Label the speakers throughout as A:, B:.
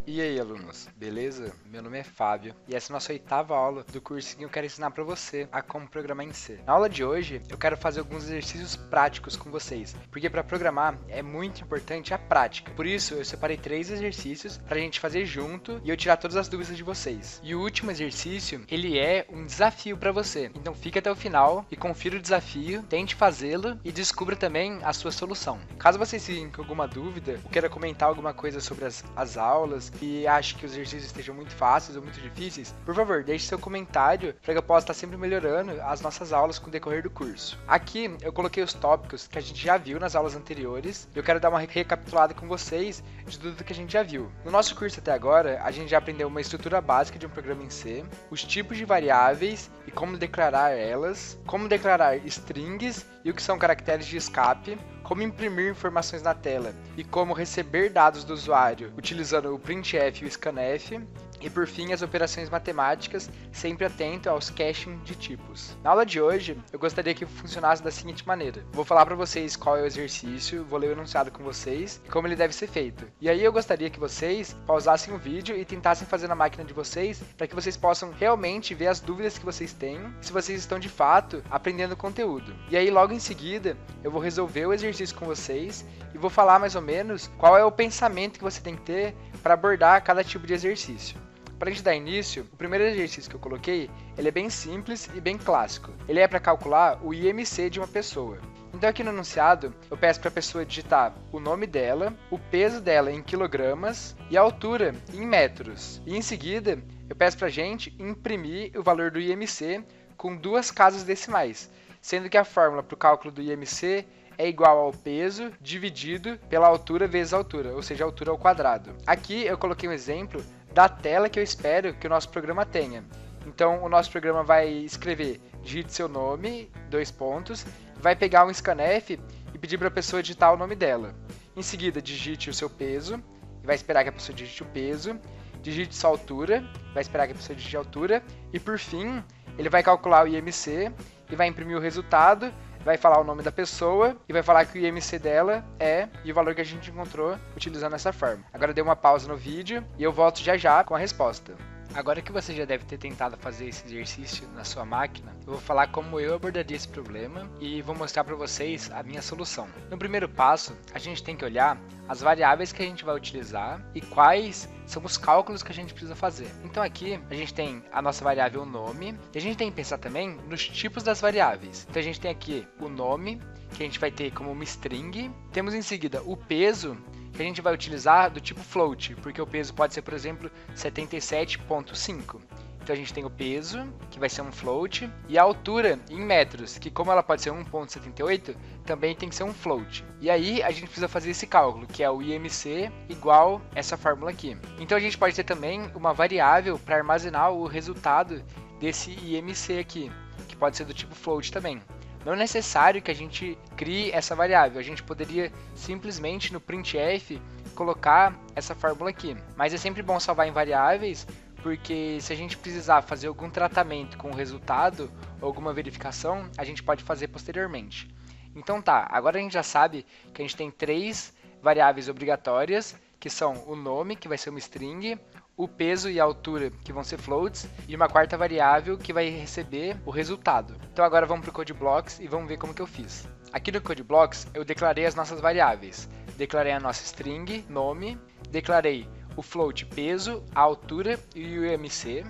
A: E aí, alunos, beleza? Meu nome é Fábio e essa é a nossa 8ª aula do curso que eu quero ensinar para você a como programar em C. Na aula de hoje, eu quero fazer alguns exercícios práticos com vocês, porque para programar é muito importante a prática. Por isso, eu separei 3 exercícios para a gente fazer junto e eu tirar todas as dúvidas de vocês. E o último exercício, ele é um desafio para você. Então fique até o final e confira o desafio, tente fazê-lo e descubra também a sua solução. Caso vocês fiquem com alguma dúvida ou queira comentar alguma coisa sobre as aulas, e acho que os exercícios estejam muito fáceis ou muito difíceis, por favor, deixe seu comentário para que eu possa estar sempre melhorando as nossas aulas com o decorrer do curso. Aqui eu coloquei os tópicos que a gente já viu nas aulas anteriores e eu quero dar uma recapitulada com vocês de tudo que a gente já viu. No nosso curso até agora, a gente já aprendeu uma estrutura básica de um programa em C, os tipos de variáveis e como declarar elas, como declarar strings e o que são caracteres de escape, como imprimir informações na tela e como receber dados do usuário utilizando o printf e o scanf, e por fim as operações matemáticas, sempre atento aos caching de tipos. Na aula de hoje, eu gostaria que funcionasse da seguinte maneira: vou falar para vocês qual é o exercício, vou ler o enunciado com vocês e como ele deve ser feito. E aí eu gostaria que vocês pausassem o vídeo e tentassem fazer na máquina de vocês, para que vocês possam realmente ver as dúvidas que vocês têm, se vocês estão de fato aprendendo o conteúdo. E aí logo em seguida, eu vou resolver o exercício com vocês e vou falar mais ou menos qual é o pensamento que você tem que ter para abordar cada tipo de exercício. Para a gente dar início, o primeiro exercício que eu coloquei, ele é bem simples e bem clássico. Ele é para calcular o IMC de uma pessoa. Então aqui no enunciado, eu peço para a pessoa digitar o nome dela, o peso dela em quilogramas e a altura em metros. E em seguida, eu peço para a gente imprimir o valor do IMC com 2 casas decimais, sendo que a fórmula para o cálculo do IMC é igual ao peso dividido pela altura vezes a altura, ou seja, a altura ao quadrado. Aqui eu coloquei um exemplo da tela que eu espero que o nosso programa tenha. Então o nosso programa vai escrever: digite seu nome, 2 pontos, vai pegar um scanf e pedir para a pessoa digitar o nome dela. Em seguida, digite o seu peso, e vai esperar que a pessoa digite o peso, digite sua altura, vai esperar que a pessoa digite a altura, e por fim, ele vai calcular o IMC e vai imprimir o resultado, vai falar o nome da pessoa e vai falar que o IMC dela é e o valor que a gente encontrou utilizando essa forma. Agora dê uma pausa no vídeo e eu volto já já com a resposta. Agora que você já deve ter tentado fazer esse exercício na sua máquina, eu vou falar como eu abordaria esse problema e vou mostrar para vocês a minha solução. No primeiro passo, a gente tem que olhar as variáveis que a gente vai utilizar e quais são os cálculos que a gente precisa fazer. Então aqui a gente tem a nossa variável nome e a gente tem que pensar também nos tipos das variáveis. Então a gente tem aqui o nome, que a gente vai ter como uma string. Temos em seguida o peso, que a gente vai utilizar do tipo float, porque o peso pode ser, por exemplo, 77,5. Então a gente tem o peso, que vai ser um float, e a altura em metros, que como ela pode ser 1,78, também tem que ser um float. E aí a gente precisa fazer esse cálculo, que é o IMC igual essa fórmula aqui. Então a gente pode ter também uma variável para armazenar o resultado desse IMC aqui, que pode ser do tipo float também. Não é necessário que a gente crie essa variável, a gente poderia simplesmente no printf colocar essa fórmula aqui. Mas é sempre bom salvar em variáveis, porque se a gente precisar fazer algum tratamento com o resultado ou alguma verificação, a gente pode fazer posteriormente. Então tá, agora a gente já sabe que a gente tem 3 variáveis obrigatórias, que são o nome, que vai ser uma string, o peso e a altura, que vão ser floats, e uma 4ª variável que vai receber o resultado. Então agora vamos para o Code Blocks e vamos ver como que eu fiz. Aqui no Code Blocks eu declarei as nossas variáveis. Declarei a nossa string, nome, declarei o float peso, a altura e o IMC.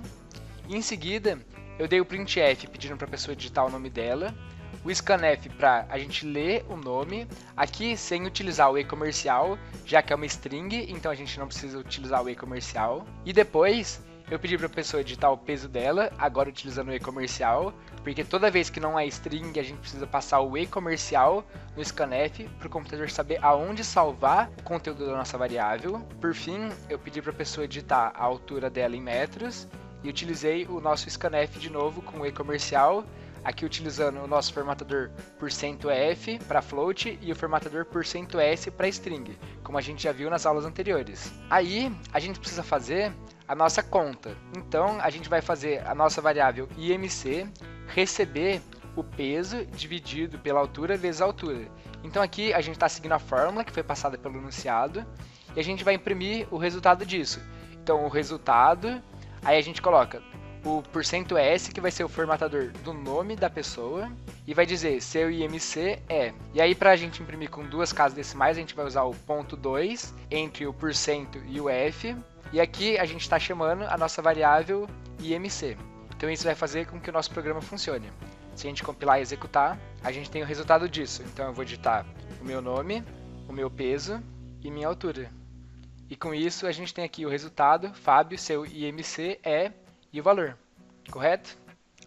A: E em seguida eu dei o printf pedindo para a pessoa digitar o nome dela, o scanf para a gente ler o nome, aqui sem utilizar o e-comercial, já que é uma string, então a gente não precisa utilizar o e-comercial. E depois eu pedi para a pessoa digitar o peso dela, agora utilizando o e-comercial, porque toda vez que não é string a gente precisa passar o e-comercial no scanf para o computador saber aonde salvar o conteúdo da nossa variável. Por fim, eu pedi para a pessoa digitar a altura dela em metros e utilizei o nosso scanf de novo com o e-comercial, aqui utilizando o nosso formatador %f para float e o formatador %s para string, como a gente já viu nas aulas anteriores. Aí a gente precisa fazer a nossa conta. Então a gente vai fazer a nossa variável IMC receber o peso dividido pela altura vezes a altura. Então aqui a gente está seguindo a fórmula que foi passada pelo enunciado e a gente vai imprimir o resultado disso. então o resultado, aí a gente coloca o %s, que vai ser o formatador do nome da pessoa, e vai dizer seu IMC é. E aí, para a gente imprimir com duas casas decimais, a gente vai usar o ponto 2 entre o % e o f, e aqui a gente está chamando a nossa variável IMC. Então isso vai fazer com que o nosso programa funcione. Se a gente compilar e executar, a gente tem o resultado disso. Então eu vou digitar o meu nome, o meu peso e minha altura. E com isso a gente tem aqui o resultado, Fábio, seu IMC é e o valor, correto?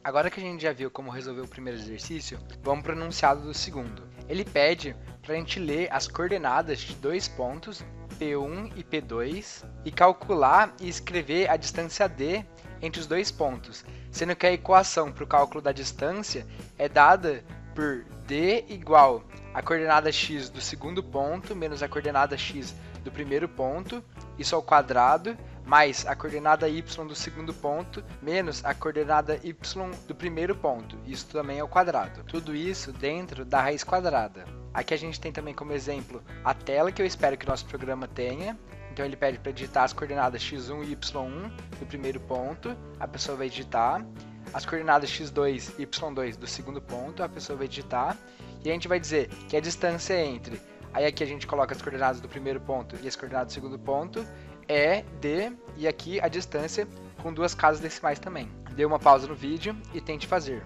A: Agora que a gente já viu como resolver o primeiro exercício, vamos para o enunciado do segundo. Ele pede para a gente ler as coordenadas de dois pontos, P1 e P2, e calcular e escrever a distância D entre os dois pontos, sendo que a equação para o cálculo da distância é dada por D igual a coordenada x do segundo ponto menos a coordenada x do primeiro ponto, isso ao quadrado, mais a coordenada y do segundo ponto, menos a coordenada y do primeiro ponto, isso também ao quadrado. Tudo isso dentro da raiz quadrada. Aqui a gente tem também como exemplo a tela que eu espero que o nosso programa tenha. Então ele pede para digitar as coordenadas x1 e y1 do primeiro ponto, a pessoa vai digitar. As coordenadas x2 e y2 do segundo ponto, a pessoa vai digitar. E a gente vai dizer que a distância entre, aí aqui a gente coloca as coordenadas do primeiro ponto e as coordenadas do segundo ponto, é D, e aqui a distância com duas casas decimais também. Dê uma pausa no vídeo e tente fazer.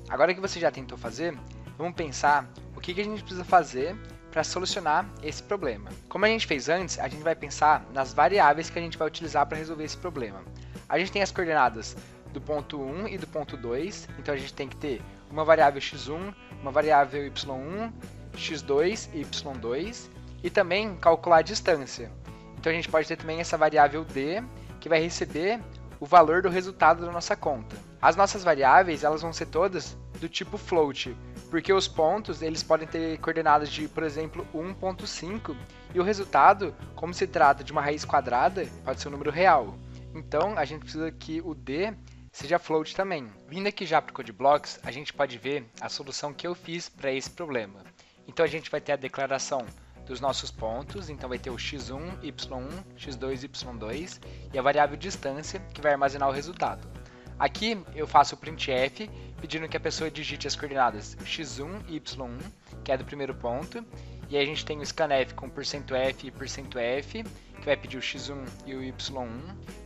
A: Agora que você já tentou fazer, vamos pensar o que a gente precisa fazer para solucionar esse problema. Como a gente fez antes, a gente vai pensar nas variáveis que a gente vai utilizar para resolver esse problema. A gente tem as coordenadas do ponto 1 e do ponto 2, então a gente tem que ter uma variável x1, uma variável y1, x2 e y2, e também calcular a distância. Então a gente pode ter também essa variável d, que vai receber o valor do resultado da nossa conta. As nossas variáveis, elas vão ser todas do tipo float, porque os pontos eles podem ter coordenadas de, por exemplo, 1.5, e o resultado, como se trata de uma raiz quadrada, pode ser um número real. Então a gente precisa que o d seja float também. Vindo aqui já para o CodeBlocks, a gente pode ver a solução que eu fiz para esse problema. Então a gente vai ter a declaração dos nossos pontos, então vai ter o x1, y1, x2, y2 e a variável distância que vai armazenar o resultado. Aqui eu faço o printf pedindo que a pessoa digite as coordenadas x1 e y1, que é do primeiro ponto, e aí a gente tem o scanf com %f e %f, que vai pedir o x1 e o y1,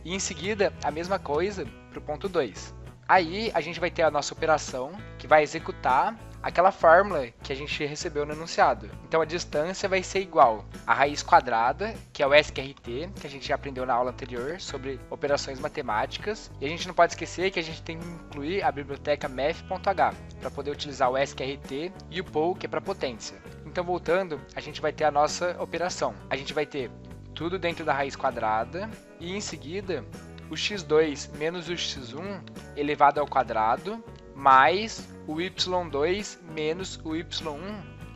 A: e em seguida a mesma coisa para o ponto 2. Aí a gente vai ter a nossa operação que vai executar aquela fórmula que a gente recebeu no enunciado. Então a distância vai ser igual à raiz quadrada, que é o SQRT, que a gente já aprendeu na aula anterior sobre operações matemáticas. E a gente não pode esquecer que a gente tem que incluir a biblioteca math.h para poder utilizar o SQRT e o poll, que é para potência. Então voltando, a gente vai ter a nossa operação. A gente vai ter tudo dentro da raiz quadrada e em seguida o x2 menos o x1 elevado ao quadrado mais o y2 menos o y1,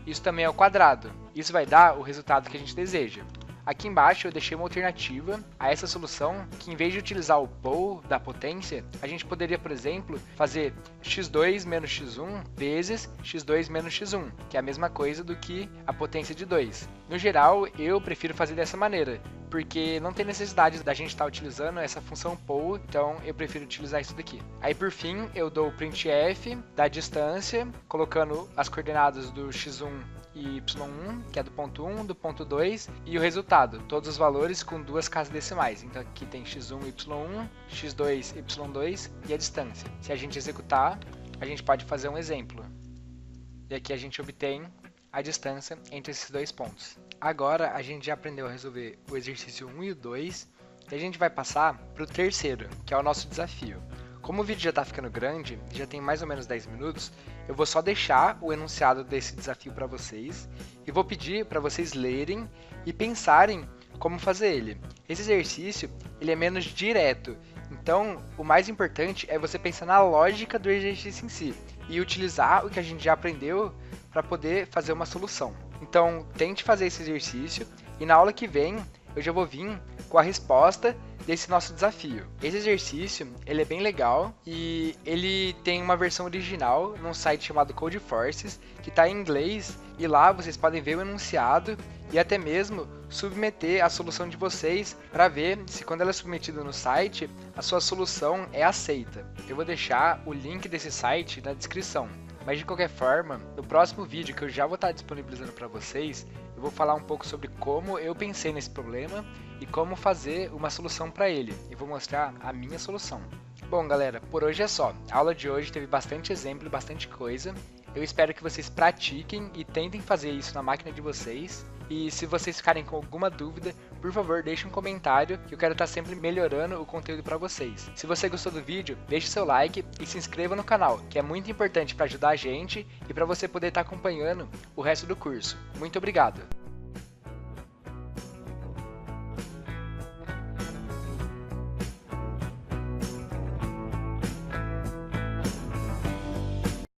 A: isso também é ao quadrado. Isso vai dar o resultado que a gente deseja. Aqui embaixo eu deixei uma alternativa a essa solução, que em vez de utilizar o poll da potência, a gente poderia, por exemplo, fazer x2 menos x1 vezes x2 menos x1, que é a mesma coisa do que a potência de 2. No geral, eu prefiro fazer dessa maneira, porque não tem necessidade da gente estar utilizando essa função poll, então eu prefiro utilizar isso daqui. Aí por fim, eu dou o printf da distância, colocando as coordenadas do x1 e y1, que é do ponto 1, do ponto 2, e o resultado, todos os valores com duas casas decimais. Então aqui tem x1, y1, x2, y2 e a distância. Se a gente executar, a gente pode fazer um exemplo. E aqui a gente obtém a distância entre esses dois pontos. Agora a gente já aprendeu a resolver o exercício 1 e o 2, e a gente vai passar para o terceiro, que é o nosso desafio. Como o vídeo já está ficando grande, já tem mais ou menos 10 minutos, eu vou só deixar o enunciado desse desafio para vocês e vou pedir para vocês lerem e pensarem como fazer ele. Esse exercício ele é menos direto, então o mais importante é você pensar na lógica do exercício em si e utilizar o que a gente já aprendeu para poder fazer uma solução. Então tente fazer esse exercício e na aula que vem eu já vou vir com a resposta desse nosso desafio. Esse exercício, ele é bem legal e ele tem uma versão original num site chamado Codeforces, que está em inglês, e lá vocês podem ver o enunciado e até mesmo submeter a solução de vocês para ver se quando ela é submetida no site, a sua solução é aceita. Eu vou deixar o link desse site na descrição. Mas de qualquer forma, no próximo vídeo que eu já vou estar disponibilizando para vocês, eu vou falar um pouco sobre como eu pensei nesse problema e como fazer uma solução para ele. E vou mostrar a minha solução. Bom, galera, por hoje é só. A aula de hoje teve bastante exemplo e bastante coisa. Eu espero que vocês pratiquem e tentem fazer isso na máquina de vocês. E se vocês ficarem com alguma dúvida, por favor, deixe um comentário que eu quero estar sempre melhorando o conteúdo para vocês. Se você gostou do vídeo, deixe seu like e se inscreva no canal, que é muito importante para ajudar a gente e para você poder estar acompanhando o resto do curso. Muito obrigado!